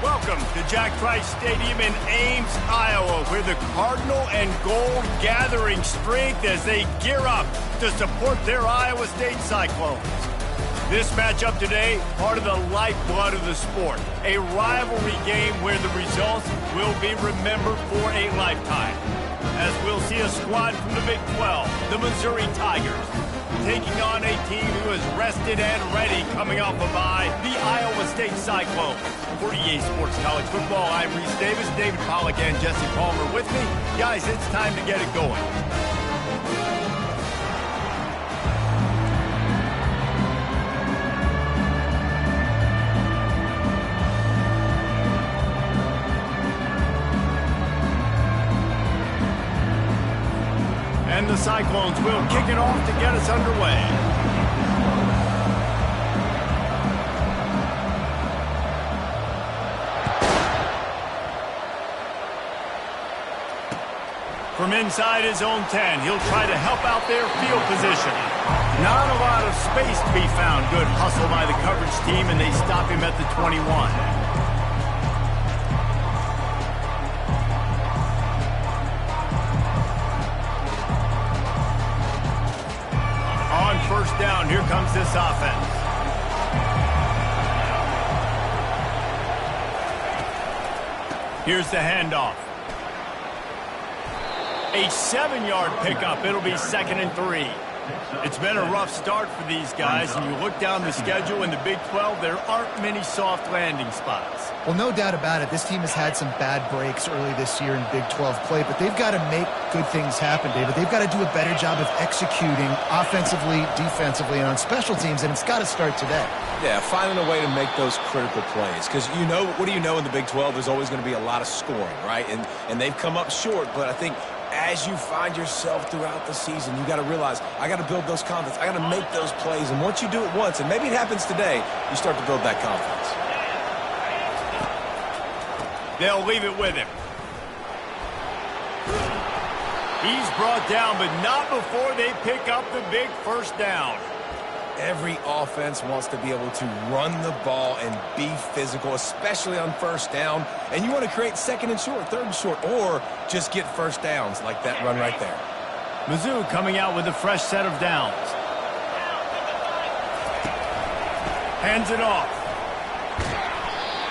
Welcome to Jack Trice Stadium in Ames, Iowa, where the Cardinal and Gold gathering strength as they gear up to support their Iowa State Cyclones. This matchup today, part of the lifeblood of the sport, a rivalry game where the results will be remembered for a lifetime. As we'll see a squad from the Big 12, the Missouri Tigers, taking on a team who is rested and ready coming off a bye, the Iowa State Cyclones. For EA Sports College Football, I'm Reese Davis, David Pollack, and Jesse Palmer with me. Guys, it's time to get it going. And the Cyclones will kick it off to get us underway. From inside his own 10, he'll try to help out their field position. Not a lot of space to be found. Good hustle by the coverage team, and they stop him at the 21. On first down, here comes this offense. Here's the handoff. A 7-yard pickup. It'll be 2nd and 3. It's been a rough start for these guys, and you look down the schedule in the Big 12, there aren't many soft landing spots. Well, no doubt about it. This team has had some bad breaks early this year in Big 12 play, but they've got to make good things happen, David. They've got to do a better job of executing offensively, defensively, and on special teams, and it's got to start today. Yeah, finding a way to make those critical plays. Because, you know, what do you know in the Big 12? There's always going to be a lot of scoring, right? And they've come up short, but I think as you find yourself throughout the season, you got to realize, I got to build those confidence. I got to make those plays. And once you do it once, and maybe it happens today, you start to build that confidence. They'll leave it with him. He's brought down, but not before they pick up the big first down. Every offense wants to be able to run the ball and be physical, especially on first down. And you want to create 2nd and short, 3rd and short, or just get first downs like that run right there. Mizzou coming out with a fresh set of downs. Hands it off.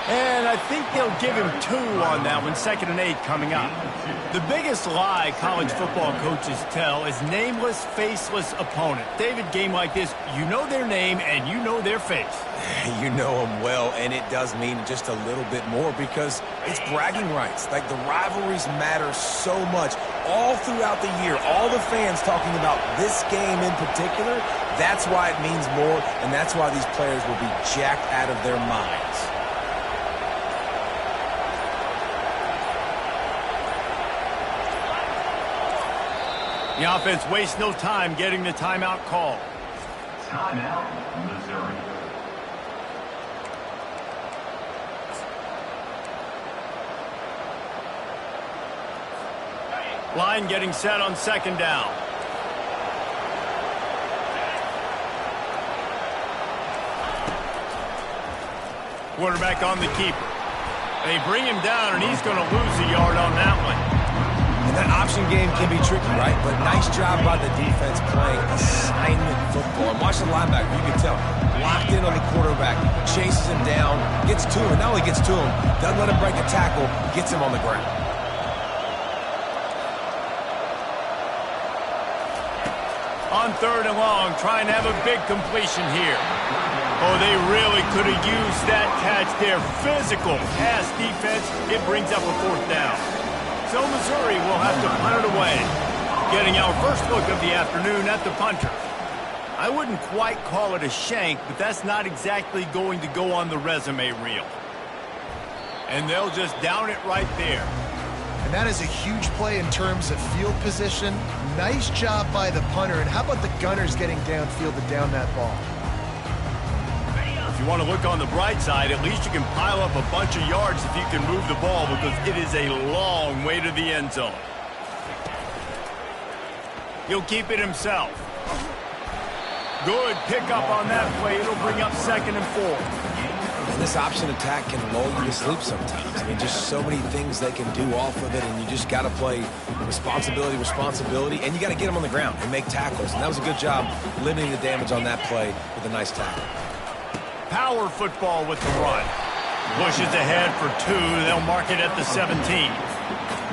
And I think they'll give him 2 on that one, 2nd and 8 coming up. The biggest lie college football coaches tell is nameless, faceless opponent. David, game like this, you know their name and you know their face. You know them well, and it does mean just a little bit more because it's bragging rights. Like, the rivalries matter so much all throughout the year. All the fans talking about this game in particular, that's why it means more, and that's why these players will be jacked out of their minds. The offense wastes no time getting the timeout call. Timeout, Missouri. Line getting set on 2nd down. Quarterback on the keeper. They bring him down, and he's going to lose a yard on that one. And that option game can be tricky, right? But nice job by the defense playing assignment football. And watch the linebacker, you can tell. Locked in on the quarterback, chases him down, gets to him. Not only gets to him, doesn't let him break a tackle, gets him on the ground. On 3rd and long, trying to have a big completion here. Oh, they really could have used that catch there. Physical pass defense, it brings up a 4th down. So Missouri will have to punt it away. Getting our first look of the afternoon at the punter. I wouldn't quite call it a shank, but that's not exactly going to go on the resume reel. And they'll just down it right there. And that is a huge play in terms of field position. Nice job by the punter. And how about the gunners getting downfield to down that ball? If you want to look on the bright side, at least you can pile up a bunch of yards if you can move the ball, because it is a long way to the end zone. He'll keep it himself. Good pickup on that play. It'll bring up 2nd and 4. this option attack can lull you to sleep sometimes. I mean, just so many things they can do off of it, and you just got to play responsibility, and you got to get them on the ground and make tackles. And that was a good job limiting the damage on that play with a nice tackle. Power football with the run. Pushes ahead for 2. They'll mark it at the 17.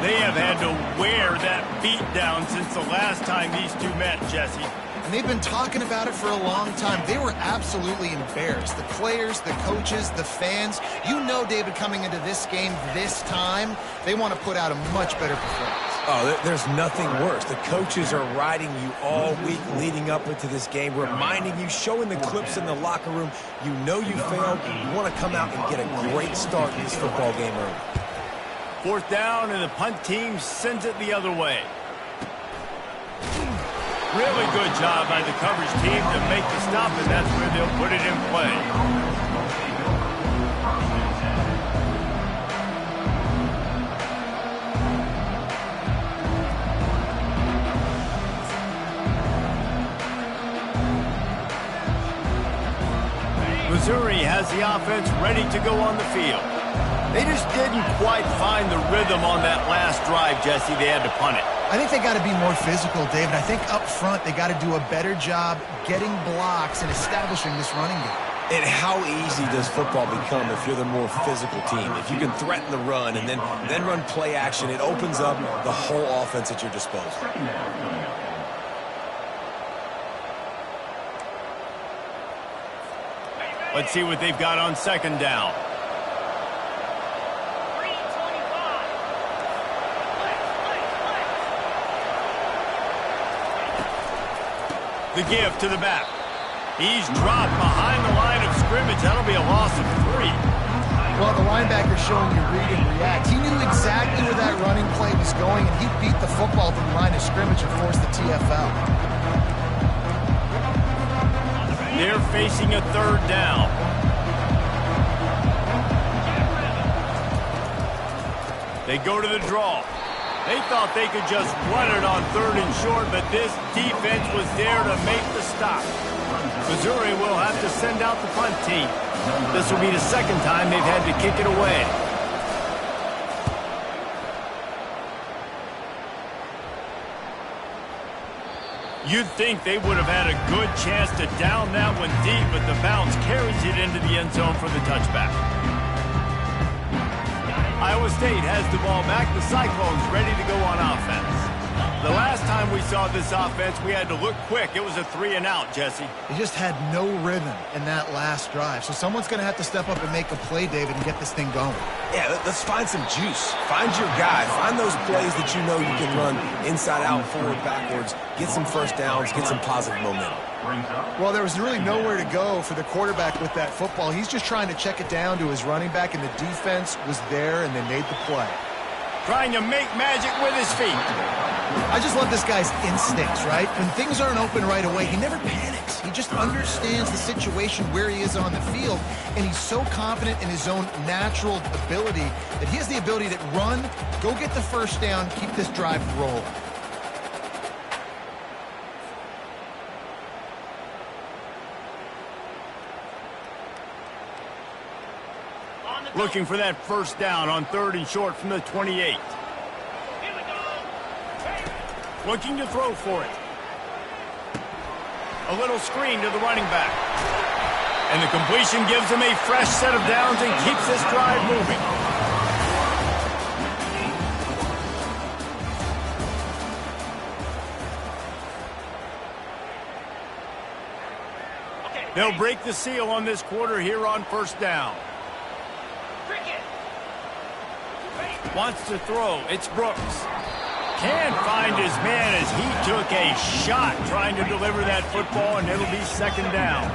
They have had to wear that beat down since the last time these two met, Jesse. And they've been talking about it for a long time. They were absolutely embarrassed. The players, the coaches, the fans. You know, David, coming into this game this time, they want to put out a much better performance. Oh, there's nothing worse. The coaches are riding you all week leading up into this game, reminding you, showing the clips in the locker room. You know you failed. You want to come out and get a great start in this football game early. 4th down, and the punt team sends it the other way. Really good job by the coverage team to make the stop, and that's where they'll put it in play. Missouri has the offense ready to go on the field. They just didn't quite find the rhythm on that last drive, Jesse. They had to punt it. I think they got to be more physical, David. I think up front they got to do a better job getting blocks and establishing this running game. And how easy does football become if you're the more physical team? If you can threaten the run and then run play action, it opens up the whole offense at your disposal. Let's see what they've got on 2nd down. The give to the back. He's dropped behind the line of scrimmage. That'll be a loss of 3. Well, the linebacker's showing you read and react. He knew exactly where that running play was going, and he beat the football to the line of scrimmage and forced the TFL. They're facing a 3rd down. They go to the draw. They thought they could just run it on 3rd and short, but this defense was there to make the stop. Missouri will have to send out the punt team. This will be the 2nd time they've had to kick it away. You'd think they would have had a good chance to down that one deep, but the bounce carries it into the end zone for the touchback. Iowa State has the ball back. The Cyclones ready to go on offense. The last time we saw this offense, we had to look quick. It was a 3-and-out, Jesse. They just had no rhythm in that last drive. So someone's going to have to step up and make a play, David, and get this thing going. Yeah, let's find some juice. Find your guy. Find those plays that you know you can run inside out, forward, backwards. Get some first downs. Get some positive momentum. Well, there was really nowhere to go for the quarterback with that football. He's just trying to check it down to his running back, and the defense was there, and they made the play. Trying to make magic with his feet. I just love this guy's instincts, right? When things aren't open right away, he never panics. He just understands the situation where he is on the field, and he's so confident in his own natural ability that he has the ability to run, go get the first down, keep this drive rolling. Looking for that first down on 3rd and short from the 28. Looking to throw for it. A little screen to the running back. And the completion gives him a fresh set of downs and keeps this drive moving. They'll break the seal on this quarter here on 1st down. Wants to throw. It's Brooks. Can't find his man as he took a shot trying to deliver that football, and it'll be 2nd down.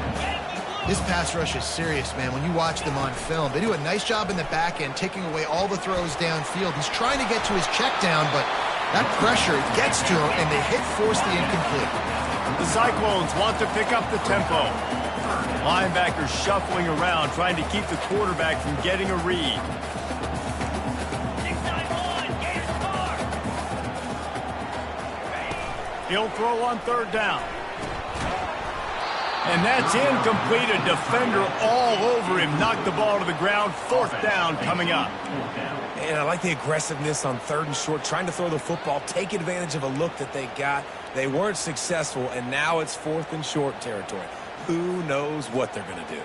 This pass rush is serious, man. When you watch them on film, they do a nice job in the back end, taking away all the throws downfield. He's trying to get to his check down, but that pressure gets to him, and they force the incomplete. The Cyclones want to pick up the tempo. Linebackers shuffling around, trying to keep the quarterback from getting a read. He'll throw on 3rd down. And that's incomplete. A defender all over him. Knocked the ball to the ground. 4th down coming up. And I like the aggressiveness on 3rd and short, trying to throw the football, take advantage of a look that they got. They weren't successful, and now it's 4th and short territory. Who knows what they're going to do?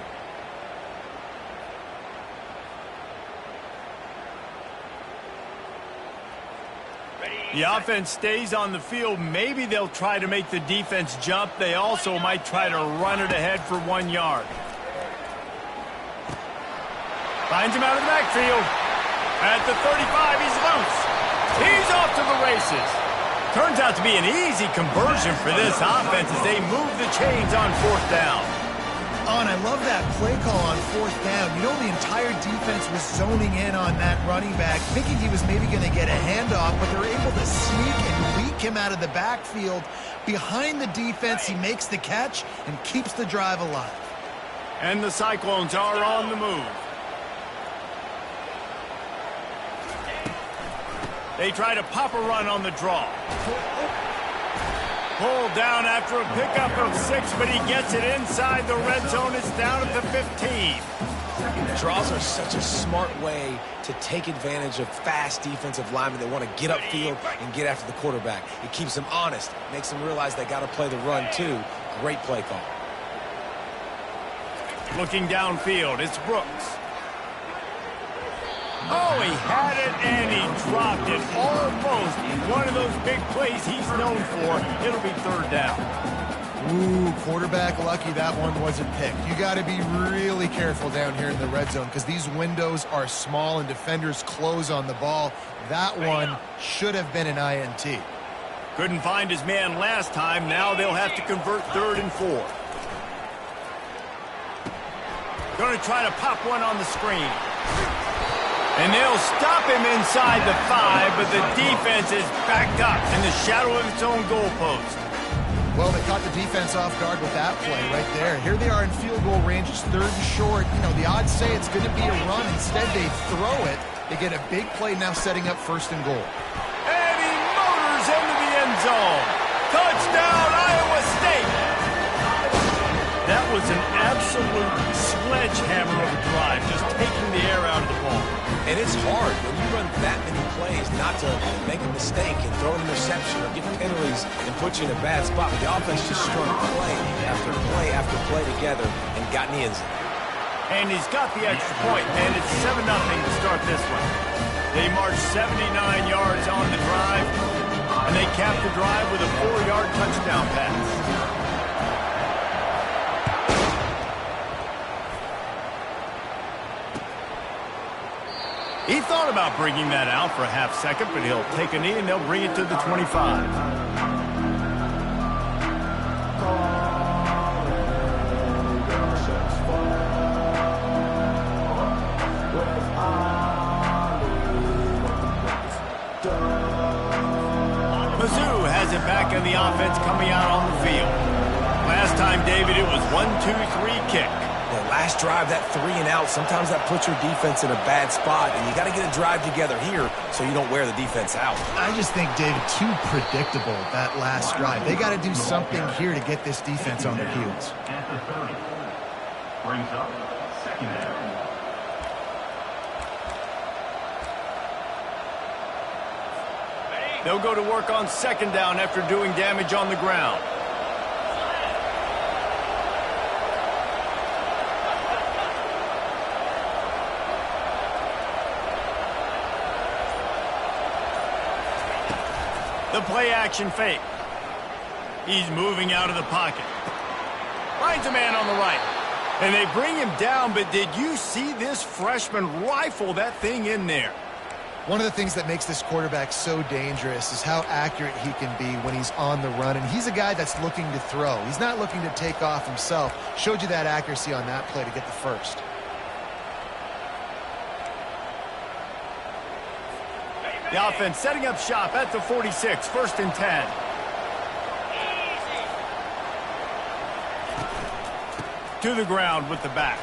The offense stays on the field. Maybe they'll try to make the defense jump. They also might try to run it ahead for 1 yard. Finds him out of the backfield. At the 35, he's loose. He's off to the races. Turns out to be an easy conversion for this offense as they move the chains on 4th down. Oh, and I love that play call on 4th down. You know, the entire defense was zoning in on that running back, thinking he was maybe going to get a handoff, but they're able to sneak and leak him out of the backfield. Behind the defense, he makes the catch and keeps the drive alive. And the Cyclones are on the move. They try to pop a run on the draw. Pulled down after a pickup of 6, but he gets it inside the red zone. It's down at the 15. Draws are such a smart way to take advantage of fast defensive linemen that want to get upfield and get after the quarterback. It keeps them honest, makes them realize they got to play the run too. Great play call. Looking downfield, it's Brooks. Oh, he had it and he dropped it. Almost one of those big plays he's known for. It'll be 3rd down. Ooh, quarterback lucky that one wasn't picked. You got to be really careful down here in the red zone because these windows are small and defenders close on the ball. That one should have been an INT. Couldn't find his man last time. Now they'll have to convert 3rd and 4. Going to try to pop one on the screen. And they'll stop him inside the 5, but the defense is backed up in the shadow of its own goalpost. Well, they caught the defense off guard with that play right there. Here they are in field goal range. It's 3rd and short. You know, the odds say it's going to be a run. Instead, they throw it. They get a big play now setting up 1st and goal. And he motors into the end zone. Touchdown, Iowa State. That was an absolute sledgehammer of a drive, just taking the air out of the ball. And it's hard when you run that many plays not to make a mistake and throw an interception or get penalties and put you in a bad spot. But the offense just strung play after play after play together and got in the end zone. And he's got the extra point, and it's 7-0 to start this one. They march 79 yards on the drive, and they cap the drive with a 4-yard touchdown pass. He thought about bringing that out for a half second, but he'll take a knee and they'll bring it to the 25. Mizzou has it back in the offense coming out on the field. Last time, David, it was 1-2-3 kick. Last drive, that 3 and out, sometimes that puts your defense in a bad spot, and you got to get a drive together here so you don't wear the defense out. I just think, David, too predictable, that last drive. They got to do something here to get this defense on their heels. At the 30. Brings up 2nd down. They'll go to work on 2nd down after doing damage on the ground. The play-action fake. He's moving out of the pocket. Finds a man on the right. And they bring him down, but did you see this freshman rifle that thing in there? One of the things that makes this quarterback so dangerous is how accurate he can be when he's on the run. And he's a guy that's looking to throw. He's not looking to take off himself. Showed you that accuracy on that play to get the first. The offense setting up shop at the 46, 1st and 10. To the ground with the back.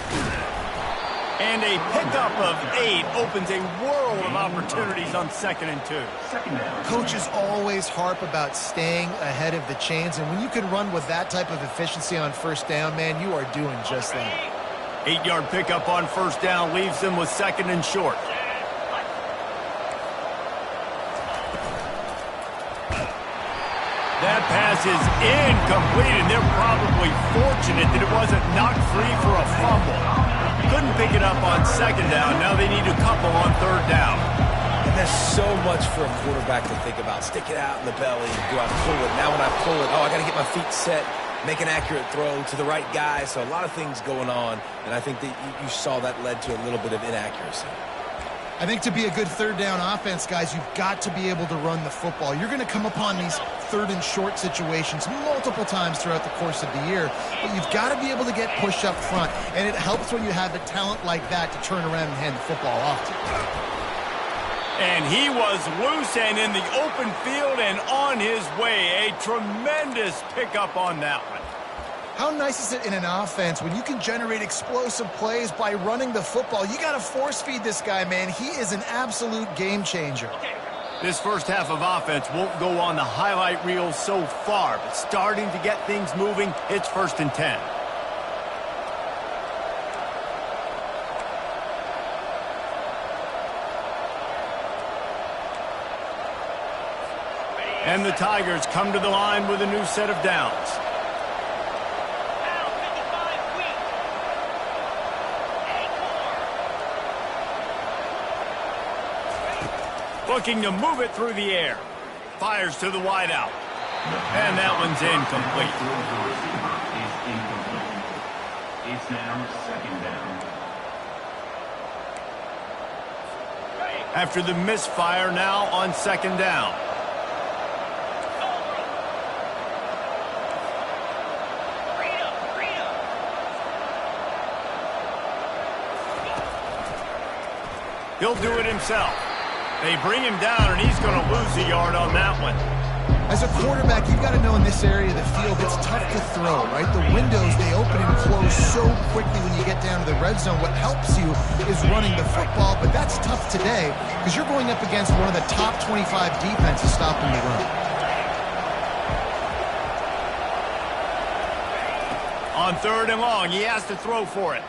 And a pickup of 8 opens a world of opportunities on 2nd and 2. Second down. Coaches always harp about staying ahead of the chains, and when you can run with that type of efficiency on 1st down, man, you are doing just that. 8-yard pickup on 1st down leaves them with 2nd and short. That pass is incomplete, and they're probably fortunate that it wasn't knocked free for a fumble. Couldn't pick it up on 2nd down. Now they need a couple on 3rd down. And there's so much for a quarterback to think about. Stick it out in the belly. Do I pull it? Now when I pull it, I got to get my feet set, make an accurate throw to the right guy. So a lot of things going on, and I think that you saw that led to a little bit of inaccuracy. I think to be a good 3rd down offense, guys, you've got to be able to run the football. You're going to come upon these 3rd and short situations multiple times throughout the course of the year, but you've got to be able to get pushed up front, and it helps when you have a talent like that to turn around and hand the football off to. And he was loose and in the open field and on his way. A tremendous pickup on that one. How nice is it in an offense when you can generate explosive plays by running the football? You got to force feed this guy, man. He is an absolute game changer. This first half of offense won't go on the highlight reel so far, but starting to get things moving, it's 1st and 10. And the Tigers come to the line with a new set of downs. Looking to move it through the air. Fires to the wideout. And that one's incomplete. It's now 2nd down. After the misfire, now on 2nd down. He'll do it himself. They bring him down, and he's going to lose a yard on that one. As a quarterback, you've got to know in this area of the field, it's tough to throw, right? The windows, they open and close so quickly when you get down to the red zone. What helps you is running the football, but that's tough today because you're going up against one of the top 25 defenses stopping the run. On 3rd and long, he has to throw for it.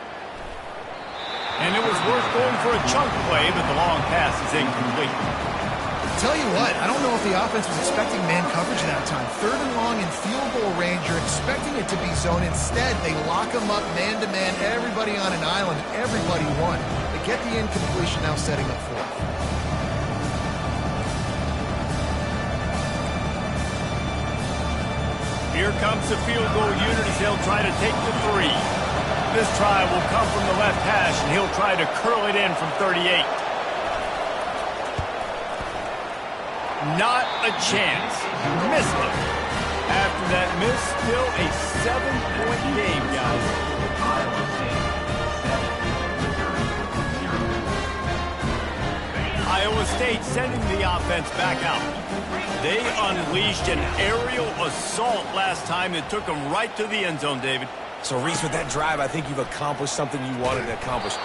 And it was worth going for a chunk play, but the long pass is incomplete. Tell you what, I don't know if the offense was expecting man coverage that time. 3rd and long in field goal range, you're expecting it to be zone. Instead, they lock them up man-to-man, everybody on an island, everybody won. They get the incompletion, now setting up 4th. Here comes the field goal unit as they'll try to take the 3. This try will come from the left hash, and he'll try to curl it in from 38. Not a chance. Missed it. After that miss, still a 7-point game, guys. Iowa State sending the offense back out. They unleashed an aerial assault last time that took them right to the end zone, David. So, Reese, with that drive, I think you've accomplished something you wanted to accomplish.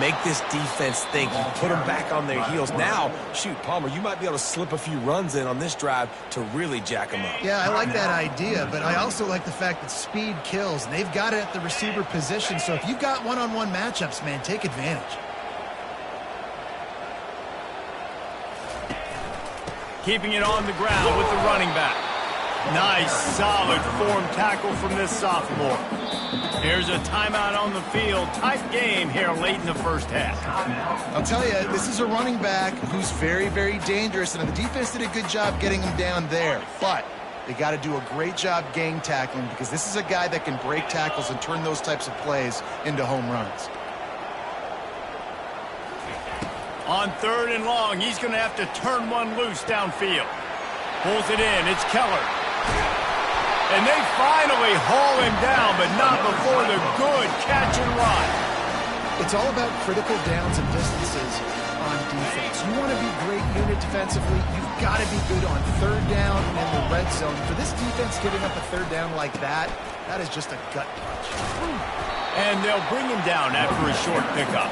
Make this defense think. You put them back on their heels. Now, shoot, Palmer, you might be able to slip a few runs in on this drive to really jack them up. Yeah, I like that idea, but I also like the fact that speed kills. They've got it at the receiver position, so if you've got one-on-one matchups, man, take advantage. Keeping it on the ground with the running back. Nice, solid form tackle from this sophomore. Here's a timeout on the field. Tight game here late in the first half. I'll tell you, this is a running back who's very, very dangerous, and the defense did a good job getting him down there. But they got to do a great job gang tackling because this is a guy that can break tackles and turn those types of plays into home runs. On 3rd and long, he's going to have to turn one loose downfield. Pulls it in. It's Keller. And they finally haul him down, but not before the good catch and run. It's all about critical downs and distances on defense. You want to be great unit defensively, you've got to be good on 3rd down and the red zone. For this defense giving up a 3rd down like that, that is just a gut punch. And they'll bring him down after a short pickup.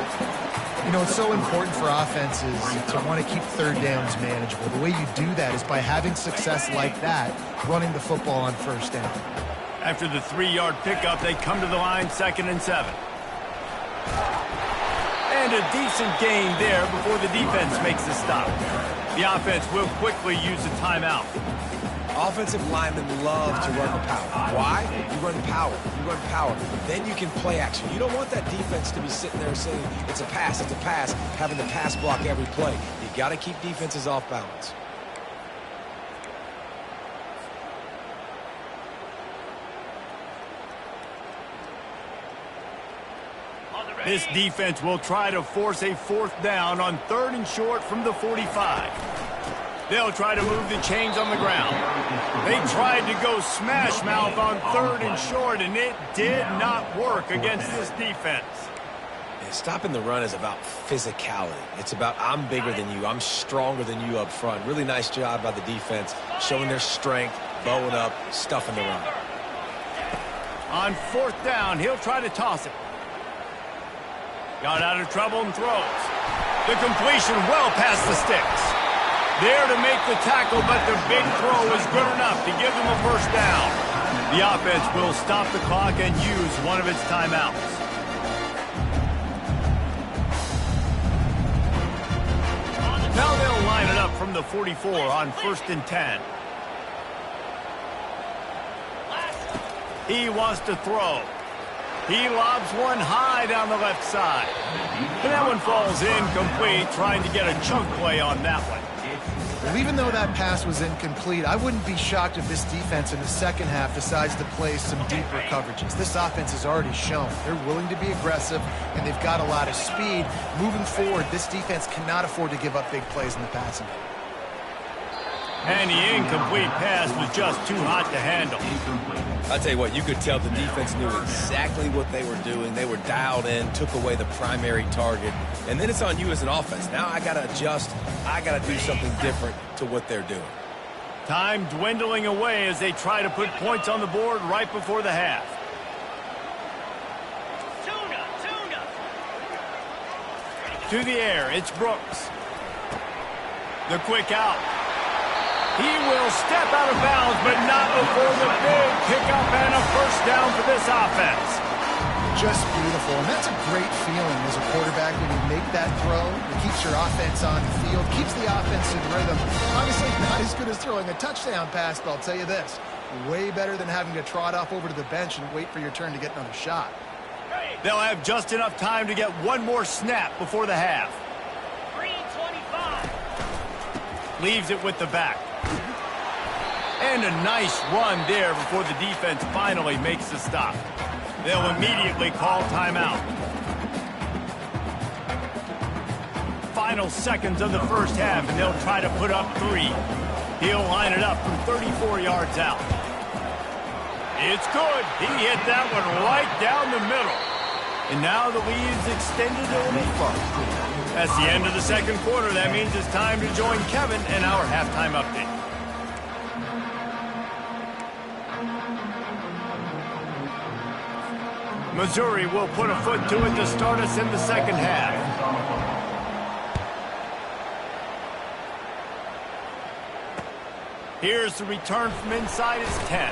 You know, it's so important for offenses to want to keep third downs manageable. The way you do that is by having success like that, running the football on first down. After the 3-yard pickup, they come to the line 2nd and 7. And a decent gain there before the defense makes the stop. The offense will quickly use a timeout. Offensive linemen love to run the power. Why? You run power. You run power. Then you can play action. You don't want that defense to be sitting there saying, it's a pass, having to pass block every play. You got to keep defenses off balance. This defense will try to force a 4th down on 3rd and short from the 45. They'll try to move the chains on the ground. They tried to go smash mouth on 3rd and short, and it did not work against this defense. Stopping the run is about physicality. It's about I'm bigger than you. I'm stronger than you up front. Really nice job by the defense, showing their strength, bowing up, stuffing the run. On 4th down, he'll try to toss it. Got out of trouble and throws. The completion well past the sticks. There to make the tackle, but the big throw is good enough to give them a 1st down. The offense will stop the clock and use one of its timeouts. Now they'll line it up from the 44 on 1st and 10. He wants to throw. He lobs one high down the left side. And that one falls incomplete, trying to get a chunk play on that one. Well, even though that pass was incomplete, I wouldn't be shocked if this defense in the second half decides to play some deeper coverages. This offense has already shown they're willing to be aggressive, and they've got a lot of speed. Moving forward, this defense cannot afford to give up big plays in the passing game. And the incomplete pass was just too hot to handle. I'll tell you what, you could tell the defense knew exactly what they were doing. They were dialed in, took away the primary target, and then it's on you as an offense. Now I got to adjust. I got to do something different to what they're doing. Time dwindling away as they try to put points on the board right before the half. To the air, it's Brooks. The quick out. He will step out of bounds, but not before the big pickup and a 1st down for this offense. Just beautiful, and that's a great feeling as a quarterback when you make that throw. It keeps your offense on the field, keeps the offense in rhythm. Obviously not as good as throwing a touchdown pass, but I'll tell you this, way better than having to trot off over to the bench and wait for your turn to get another shot. They'll have just enough time to get one more snap before the half. 3:25. Leaves it with the back. And a nice run there before the defense finally makes the stop. They'll immediately call timeout. Final seconds of the 1st half, and they'll try to put up 3. He'll line it up from 34 yards out. It's good. He hit that one right down the middle. And now the lead's extended a little further. That's the end of the 2nd quarter. That means it's time to join Kevin in our halftime update. Missouri will put a foot to it to start us in the 2nd half. Here's the return from inside his 10.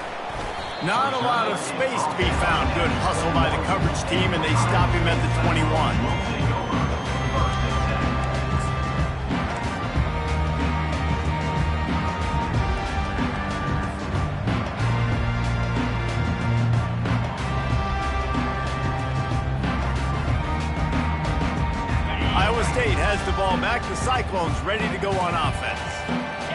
Not a lot of space to be found. Good hustle by the coverage team, and they stop him at the 21. Iowa State has the ball back. The Cyclones ready to go on offense.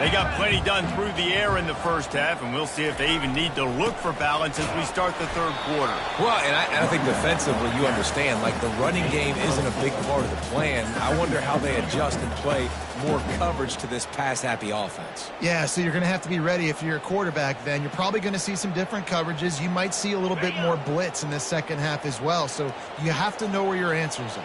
They got plenty done through the air in the 1st half, and we'll see if they even need to look for balance as we start the 3rd quarter. Well, and I think defensively, you understand, like the running game isn't a big part of the plan. I wonder how they adjust and play more coverage to this pass-happy offense. Yeah, so you're going to have to be ready if you're a quarterback then. You're probably going to see some different coverages. You might see a little bit more blitz in this 2nd half as well, so you have to know where your answers are.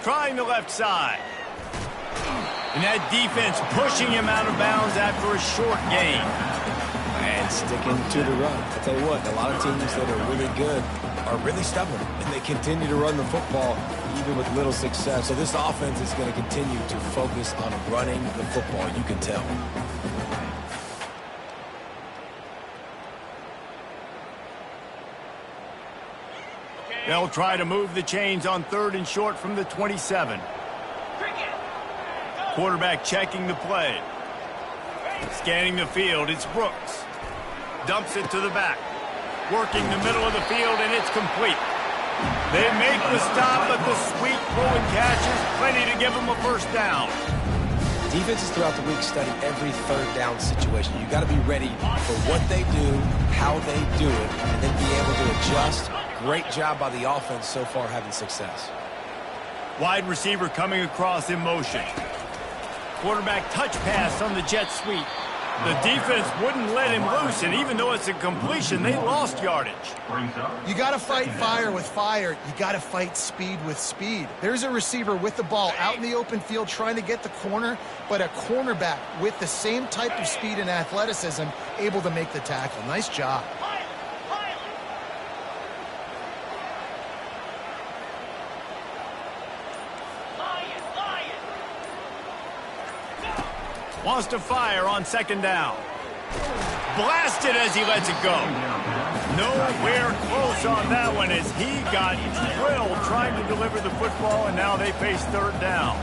trying the left side. And that defense pushing him out of bounds after a short gain. And sticking to the run. I'll tell you what, a lot of teams that are really good are really stubborn, and they continue to run the football even with little success. So this offense is going to continue to focus on running the football, you can tell. They'll try to move the chains on 3rd and short from the 27. Quarterback checking the play. Scanning the field, it's Brooks. Dumps it to the back. Working the middle of the field, and it's complete. They make the stop, but the sweet throw and catch is plenty to give them a first down. Defenses throughout the week study every 3rd down situation. You got to be ready for what they do, how they do it, and then be able to adjust. Great job by the offense so far having success. Wide receiver coming across in motion. Quarterback touch pass on the jet sweep. The defense wouldn't let him loose, and even though it's a completion, they lost yardage. You got to fight fire with fire. You got to fight speed with speed. There's a receiver with the ball out in the open field trying to get the corner, but a cornerback with the same type of speed and athleticism able to make the tackle. Nice job. Wants to fire on 2nd down. Blasted as he lets it go. Nowhere close on that one as he got drilled trying to deliver the football, and now they face 3rd down.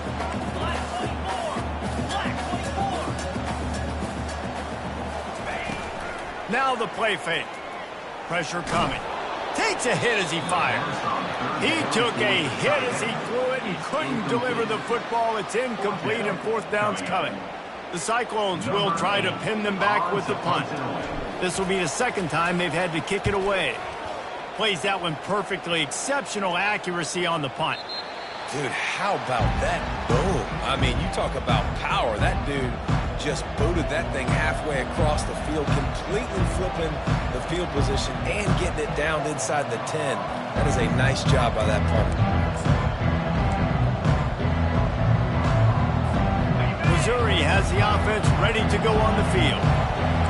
Now the play fake. Pressure coming. Takes a hit as he fires. He took a hit as he threw it and couldn't deliver the football. It's incomplete, and 4th down's coming. The Cyclones will try to pin them back with the punt. This will be the 2nd time they've had to kick it away. Plays that one perfectly. Exceptional accuracy on the punt. Dude, how about that boom? I mean, you talk about power. That dude just booted that thing halfway across the field, completely flipping the field position and getting it down inside the 10. That is a nice job by that punter. Missouri has the offense ready to go on the field.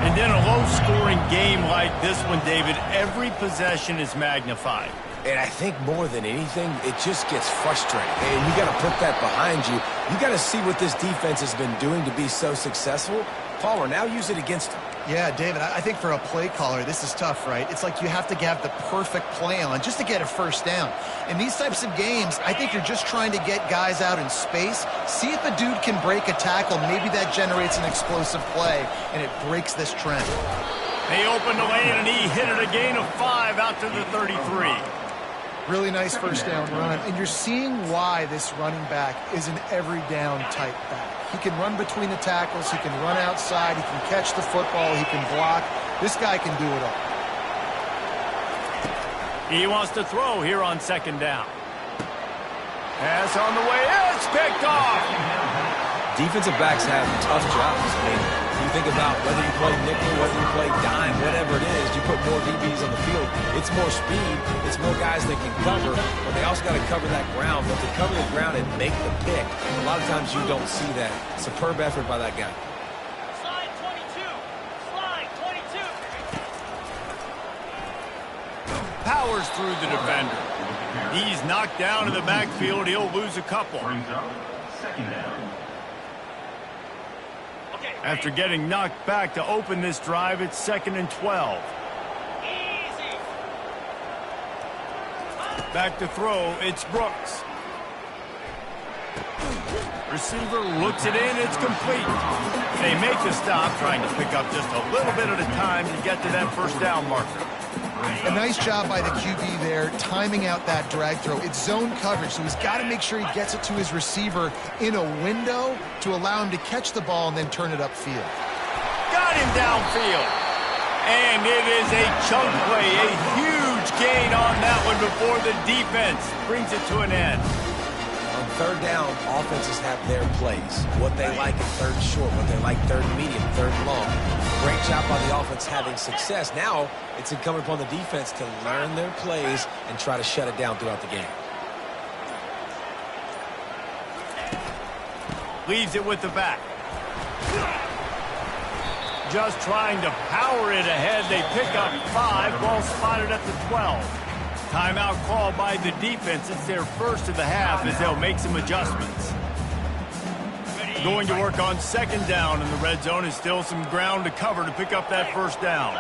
And in a low-scoring game like this one, David, every possession is magnified. And I think more than anything, it just gets frustrating. And you got to put that behind you. You got to see what this defense has been doing to be so successful. Palmer, now use it against him. Yeah, David, I think for a play caller, this is tough, right? It's like you have to have the perfect play on just to get a first down. In these types of games, I think you're just trying to get guys out in space, see if a dude can break a tackle. Maybe that generates an explosive play, and it breaks this trend. They opened the lane, and he hit it a gain of 5 out to the 33. Really nice first down run, and you're seeing why this running back is an every down type back. He can run between the tackles, he can run outside, he can catch the football, he can block. This guy can do it all. He wants to throw here on 2nd down. Pass on the way, it's picked off. Defensive backs have tough jobs. I mean, you think about whether you play nickel, whether you play dime, whatever it is, you put more DBs on the field. It's more speed, it's more guys that can cover, but they also got to cover that ground. But to cover the ground and make the pick, a lot of times you don't see that. Superb effort by that guy. Slide 22. Slide 22. Powers through the defender. He's knocked down in the backfield. He'll lose a couple. Brings up 2nd down. After getting knocked back to open this drive, it's 2nd and 12. Easy. Back to throw, it's Brooks. Receiver looks it in, it's complete. They make the stop, trying to pick up just a little bit at a time to get to that first down marker. A nice job by the QB there, timing out that drag throw. It's zone coverage, so he's got to make sure he gets it to his receiver in a window to allow him to catch the ball and then turn it upfield. Got him downfield. And it is a chunk play, a huge gain on that one before the defense brings it to an end. On 3rd down, offenses have their plays. What they like in 3rd and short, what they like 3rd and medium, 3rd and long. Great job by the offense having success. Now it's incumbent upon the defense to learn their plays and try to shut it down throughout the game. Leaves it with the back. Just trying to power it ahead. They pick up 5. Ball spotted at the 12. Timeout called by the defense. It's their first of the half as they'll make some adjustments. Going to work on second down in the red zone. Is still some ground to cover to pick up that first down.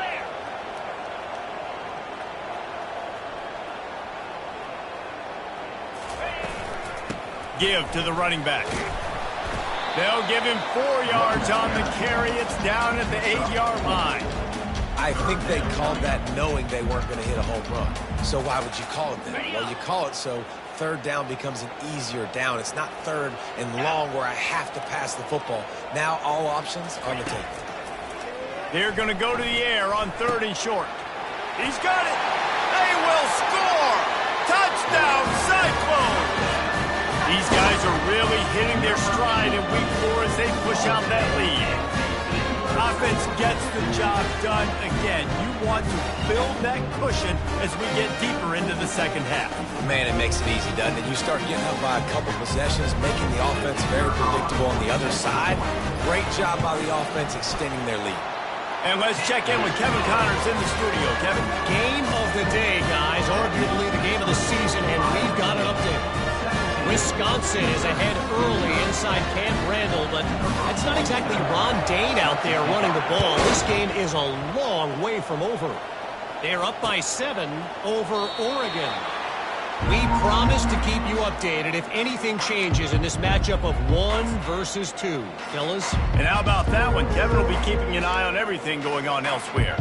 Give to the running back. They'll give him 4 yards on the carry. It's down at the 8-yard line. I think they called that knowing they weren't going to hit a home run. So why would you call it that? Well, you call it so third down becomes an easier down. It's not third and long where I have to pass the football. Now all options on the table. They're going to go to the air on 3rd and short. He's got it. They will score. Touchdown, Cyclones. These guys are really hitting their stride in week 4 as they push out that lead. Offense gets the job done again. You want to build that cushion as we get deeper into the second half. Man, it makes it easy, doesn't it? You start getting up by a couple possessions, making the offense very predictable on the other side. Great job by the offense extending their lead. And let's check in with Kevin Connors in the studio. Kevin? Game of the day, guys. Arguably the game of the season, and we've got an update. Wisconsin is ahead early inside Camp Randall, but that's not exactly Ron Dane out there running the ball. This game is a long way from over. They're up by 7 over Oregon. We promise to keep you updated if anything changes in this matchup of 1 versus 2. Fellas? And how about that one? Kevin will be keeping an eye on everything going on elsewhere.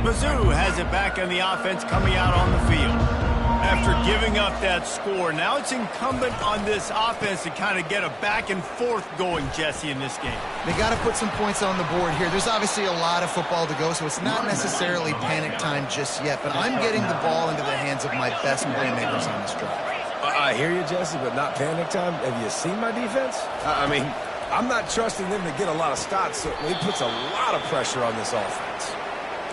Mizzou has it back on the offense coming out on the field. After giving up that score, now it's incumbent on this offense to kind of get a back and forth going, Jesse, in this game. They got to put some points on the board here. There's obviously a lot of football to go, so it's not necessarily panic time just yet, but I'm getting the ball into the hands of my best playmakers on this drive. I hear you, Jesse, but not panic time. Have you seen my defense? I mean, I'm not trusting them to get a lot of stops, so it puts a lot of pressure on this offense.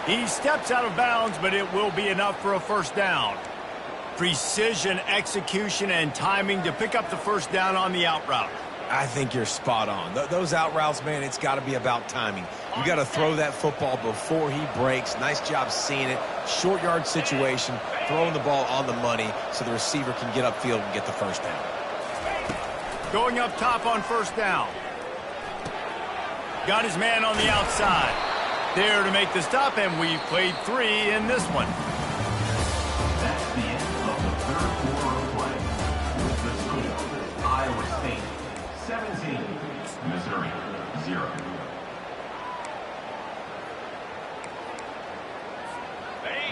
He steps out of bounds, but it will be enough for a first down. Precision, execution, and timing to pick up the first down on the out route. I think you're spot on. Those out routes, man, it's got to be about timing. You got to throw that football before he breaks. Nice job seeing it. Short yard situation, throwing the ball on the money so the receiver can get upfield and get the first down. Going up top on first down. Got his man on the outside. There to make the stop, and we've played 3 in this one. That's the end of the third quarter of play. With the score, Iowa State 17, Missouri 0.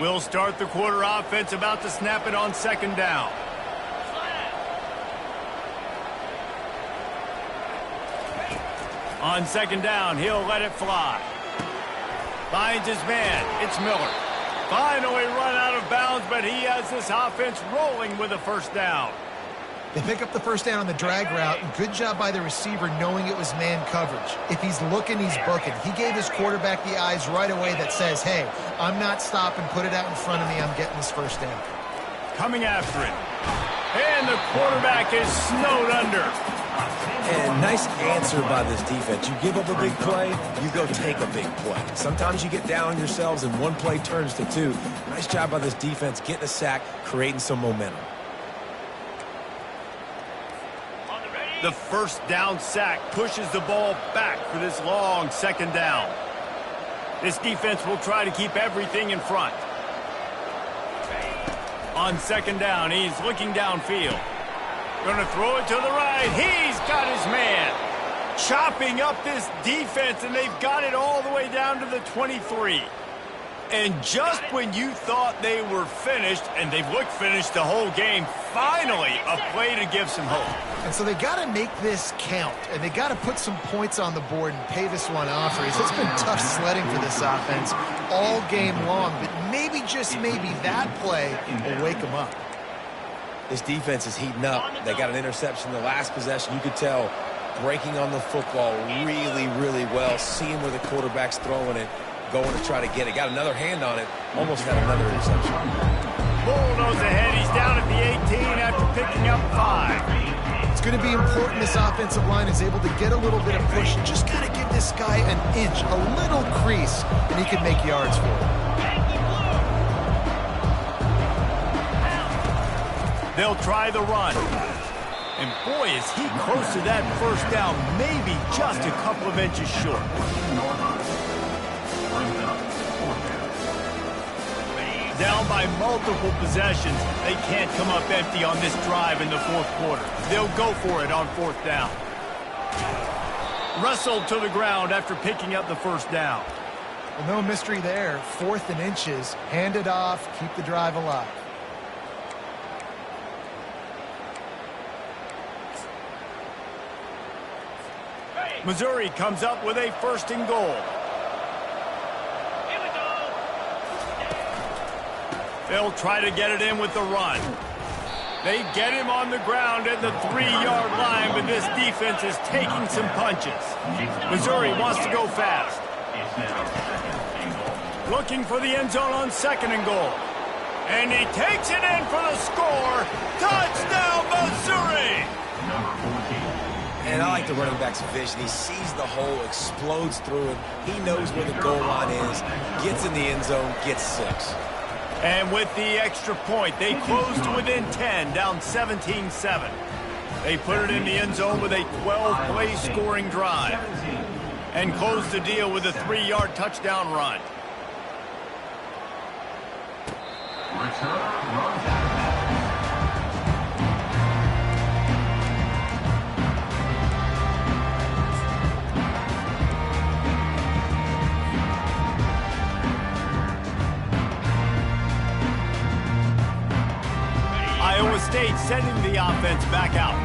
We'll start the quarter offense, about to snap it on second down. On second down, he'll let it fly. Finds his man. It's Miller. Finally run out of bounds, but he has this offense rolling with a first down. They pick up the first down on the drag route. Good job by the receiver knowing it was man coverage. If he's looking, he's booking. He gave his quarterback the eyes right away that says, hey, I'm not stopping. Put it out in front of me. I'm getting this first down. Coming after it. And the quarterback is snowed under. And nice answer by this defense. You give up a big play, you go take a big play. Sometimes you get down on yourselves and one play turns to 2. Nice job by this defense getting a sack, creating some momentum. The first down sack pushes the ball back for this long second down. This defense will try to keep everything in front. On second down, he's looking downfield. Going to throw it to the right. He's got his man. Chopping up this defense, and they've got it all the way down to the 23. And just when you thought they were finished, and they've looked finished the whole game, finally a play to give some hope. And so they got to make this count, and they got to put some points on the board and pay this one off. It's been tough sledding for this offense all game long, but maybe, just maybe, that play will wake them up. This defense is heating up. They got an interception the last possession. You could tell breaking on the football really, really well, seeing where the quarterback's throwing it, going to try to get it. Got another hand on it, almost had another interception. Bulldoze ahead. He's down at the 18 after picking up 5. It's going to be important this offensive line is able to get a little bit of push. Just got to give this guy an inch, a little crease, and he can make yards for it. They'll try the run. And boy, is he close to that first down, maybe just a couple of inches short. Down by multiple possessions, they can't come up empty on this drive in the fourth quarter. They'll go for it on fourth down. Wrestled to the ground after picking up the first down. Well, no mystery there. 4th and inches. Hand it off. Keep the drive alive. Missouri comes up with a 1st and goal. Here we go. They'll try to get it in with the run. They get him on the ground at the 3-yard line, but this defense is taking some punches. Missouri wants to go fast. Looking for the end zone on 2nd and goal. And he takes it in for the score. Touchdown, Missouri! And I like the running back's vision. He sees the hole, explodes through it. He knows where the goal line is, gets in the end zone, gets 6. And with the extra point, they close to within 10, down 17-7. They put it in the end zone with a 12-play scoring drive. And close the deal with a 3-yard touchdown run. Iowa State sending the offense back out.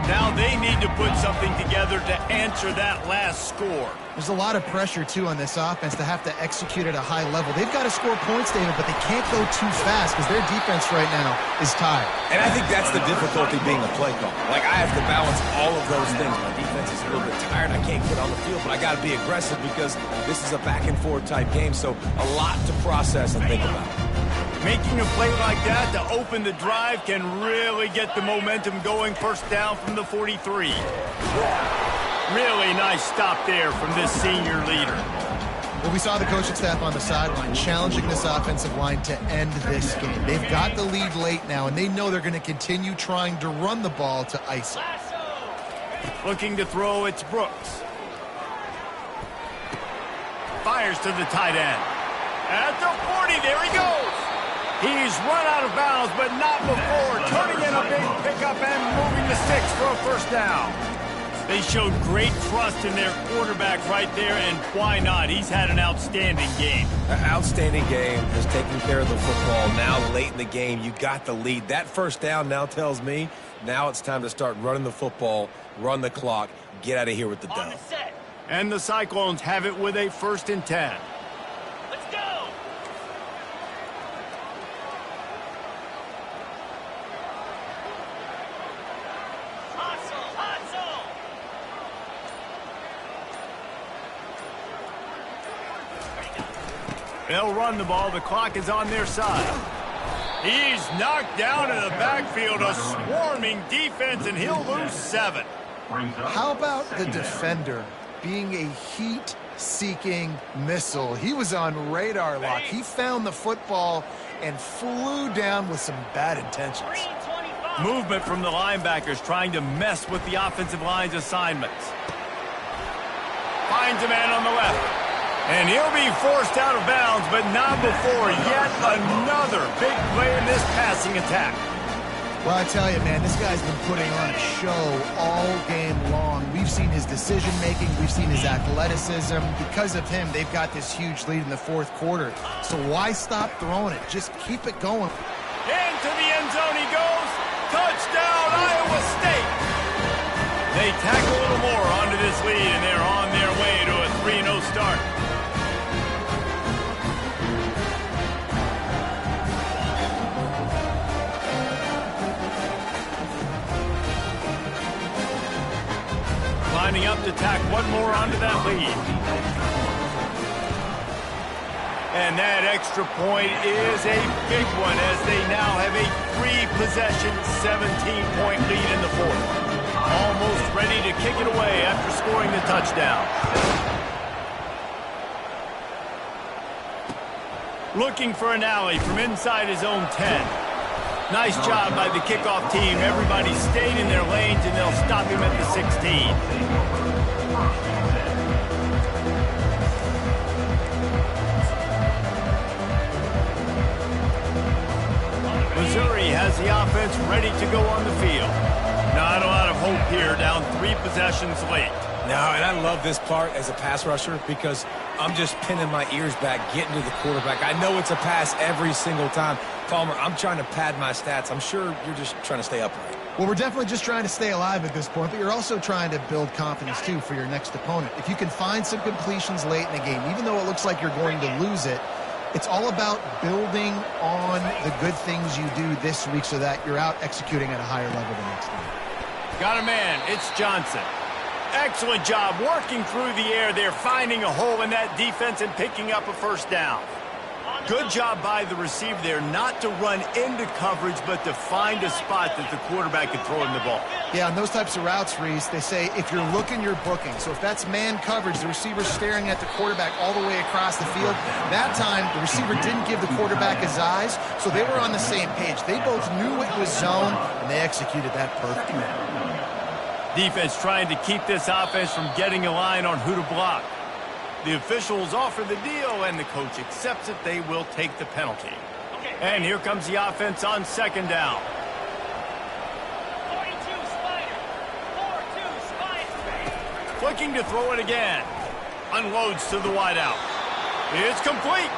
Now they need to put something together to answer that last score. There's a lot of pressure, too, on this offense to have to execute at a high level. They've got to score points, David, but they can't go too fast because their defense right now is tired. And I think that's the difficulty being a play caller. Like, I have to balance all of those things. My defense is a little bit tired. I can't get on the field, but I got to be aggressive because this is a back-and-forth type game, so a lot to process and think about. Making a play like that to open the drive can really get the momentum going. 1st down from the 43. Really nice stop there from this senior leader. Well, we saw the coaching staff on the sideline challenging this offensive line to end this game. They've got the lead late now, and they know they're going to continue trying to run the ball to ice it. Looking to throw, it's Brooks. Fires to the tight end. At the 40, there he goes. He's run out of bounds, but not before turning in a big pickup and moving the sticks for a 1st down. They showed great trust in their quarterback right there, and why not? He's had an outstanding game. An outstanding game, just taking care of the football. Now, late in the game, you got the lead. That 1st down now tells me now it's time to start running the football, run the clock, get out of here with the On dub. the set. And the Cyclones have it with a 1st and 10. Let's go. Hustle, hustle. They'll run the ball. The clock is on their side. He's knocked down in the backfield. A swarming defense, and he'll lose 7. How about the defender being a heat-seeking missile? He was on radar lock. He found the football and flew down with some bad intentions. 325. Movement from the linebackers trying to mess with the offensive line's assignments. Finds a man on the left. And he'll be forced out of bounds, but not before yet another big play in this passing attack. Well, I tell you, man, this guy's been putting on a show all game long. We've seen his decision-making. We've seen his athleticism. Because of him, they've got this huge lead in the 4th quarter. So why stop throwing it? Just keep it going. Into the end zone he goes. Touchdown, Iowa State. They tack a little more onto this lead, and they're on their way to a 3-0 start. Lining up to tack one more onto that lead. And that extra point is a big one as they now have a 3-possession, 17-point lead in the 4th. scoring the touchdown. Looking for an alley from inside his own 10. Nice job by the kickoff team. Everybody stayed in their lanes, and they'll stop him at the 16. Missouri has the offense ready to go on the field. Not a lot of hope here, down 3 possessions late. No, and I love this part as a pass rusher because I'm just pinning my ears back, getting to the quarterback. I know it's a pass every single time. Palmer, I'm trying to pad my stats. I'm sure you're just trying to stay upright. Well, we're definitely just trying to stay alive at this point, but you're also trying to build confidence, too, for your next opponent. If you can find some completions late in the game, even though it looks like you're going to lose it, it's all about building on the good things you do this week so that you're out executing at a higher level the next week. Got a man. It's Johnson. Excellent job working through the air there, finding a hole in that defense and picking up a first down. Good job by the receiver there, not to run into coverage, but to find a spot that the quarterback can throw in the ball. Yeah, on those types of routes, Reese, they say if you're looking, you're booking. So if that's man coverage, the receiver's staring at the quarterback all the way across the field. That time, the receiver didn't give the quarterback his eyes, so they were on the same page. They both knew it was zone, and they executed that perfectly. Defense trying to keep this offense from getting a line on who to block. The officials offer the deal, and the coach accepts it. They will take the penalty. And here comes the offense on second down. 42 Spider. 4-2 Spider. Looking to throw it again. Unloads to the wideout. It's complete.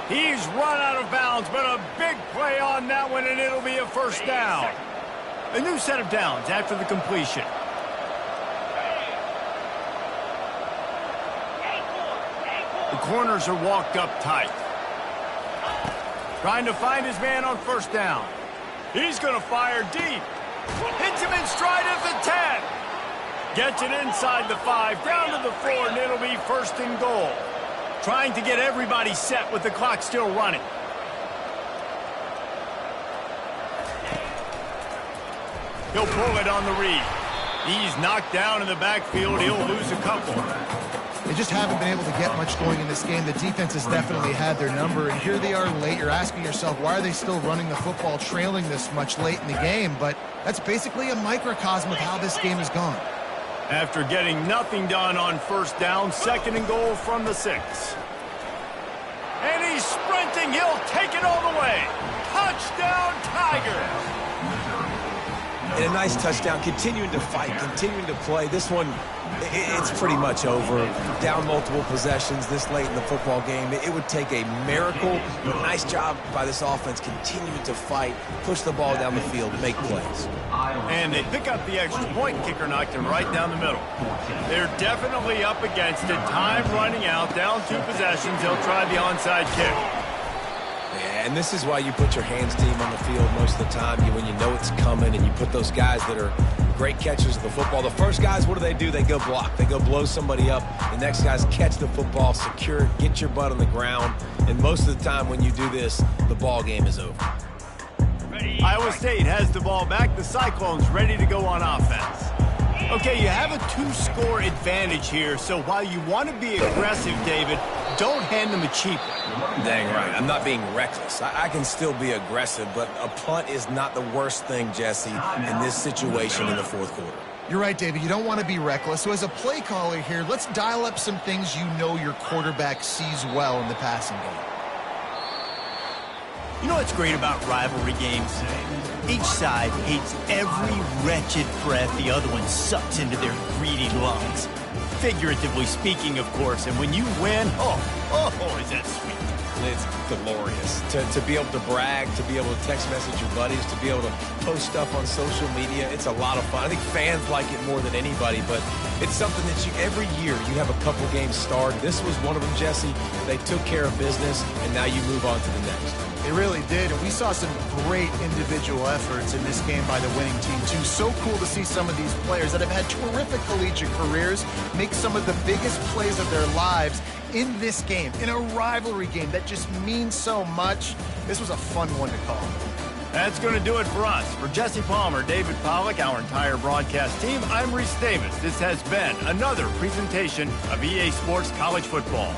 He's run out of bounds, but a big play on that one, and it'll be a first down. A new set of downs after the completion. The corners are walked up tight. Trying to find his man on first down. He's going to fire deep. Hits him in stride at the 10. Gets it inside the 5, down to the 4, and it'll be first and goal. Trying to get everybody set with the clock still running. He'll pull it on the read. He's knocked down in the backfield. He'll lose a couple. They just haven't been able to get much going in this game. The defense has definitely had their number, and here they are late. You're asking yourself, why are they still running the football trailing this much late in the game? But that's basically a microcosm of how this game has gone. After getting nothing done on first down, second and goal from the 6. And he's sprinting. He'll take it all the way. Touchdown, Tigers! And a nice touchdown, continuing to fight, continuing to play. This one, it's pretty much over. Down multiple possessions this late in the football game. It would take a miracle, but nice job by this offense continuing to fight, push the ball down the field, make plays. And they pick up the extra point. Kicker knocked him right down the middle. They're definitely up against it. Time running out, down 2 possessions. They'll try the onside kick. Yeah, and this is why you put your hands team on the field most of the time. When you know it's coming, and you put those guys that are great catchers of the football. The first guys, what do? They go block. They go blow somebody up. The next guys catch the football, secure it, get your butt on the ground. And most of the time when you do this, the ball game is over. Iowa State has the ball back. The Cyclones ready to go on offense. Okay, you have a 2-score advantage here, so while you want to be aggressive, David, don't hand them a cheap one. Dang right. I'm not being reckless. I can still be aggressive, but a punt is not the worst thing, Jesse, in this situation in the fourth quarter. You're right, David. You don't want to be reckless. So as a play caller here, let's dial up some things you know your quarterback sees well in the passing game. You know what's great about rivalry games? Each side hates every wretched breath the other one sucks into their greedy lungs. Figuratively speaking, of course, and when you win, oh, is that sweet. It's glorious. To be able to brag, to be able to text message your buddies, to be able to post stuff on social media, it's a lot of fun. I think fans like it more than anybody, but it's something that every year you have a couple games starred. This was one of them, Jesse. They took care of business, and now you move on to the next. They really did, and we saw some great individual efforts in this game by the winning team, too. So cool to see some of these players that have had terrific collegiate careers make some of the biggest plays of their lives in this game, in a rivalry game that just means so much. This was a fun one to call. That's going to do it for us. For Jesse Palmer, David Pollack, our entire broadcast team, I'm Reese Davis. This has been another presentation of EA Sports College Football.